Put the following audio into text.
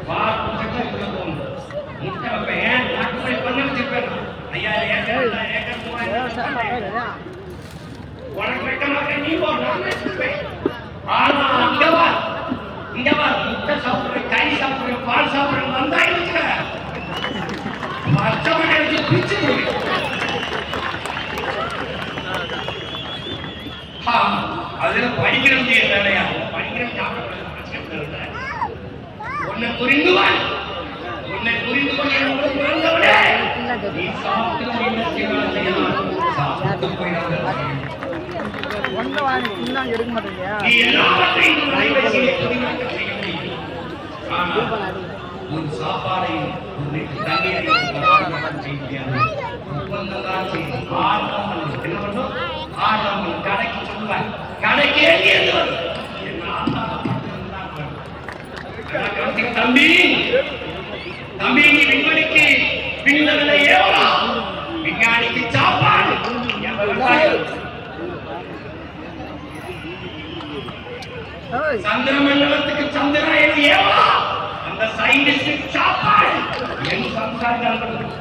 பால் குடிச்சா உள்ள போகணும். முட்டை வைப்பேன் நாட்டுப்படி பண்ண வச்சிருப்பேன். ஐயா ஏக்கர் உனக்கு வைக்க மாட்டேன் நீ போ நான் வச்சிருப்பேன். ஆனா இங்க வா முட்டை சாப்பிடுறேன் கறி சாப்பிடுறேன் பால் சாப்பிடுறேன் வந்தா வச்சுக்க மற்றவனை வச்சு பிச்சு அதுல படிக்கிறது வேலையா படிக்கிறது சாப்பிட உன்னை புரிந்துவான் உன்னை புரிந்து கொண்டு பிறந்தவனே நீ சாப்பிட்டு என்ன செய்யலாம் சாப்பிட்டு போயிடாத நீ எல்லாவற்றையும் செய்ய முடியும் ஆனால் உன் சாப்பாடை தண்ணீரை செய்ய ஒப்பந்தம் செய்யும் ஆறாமல் என்ன பண்ணும் ஆறாமல் கடைக்கு சொல்லுவார் கடைக்கு எங்கிருந்து வரும் தம்பி தம்பி நீ விண்வெளிக்கு விண்வெளியில ஏவலாம் விஞ்ஞானிக்கு சாப்பாடு சந்திர மண்டலத்துக்கு சந்திராயன் ஏவலாம் அந்த சயின்டிஸ்ட் சாப்பாடு என் சம்சாரம்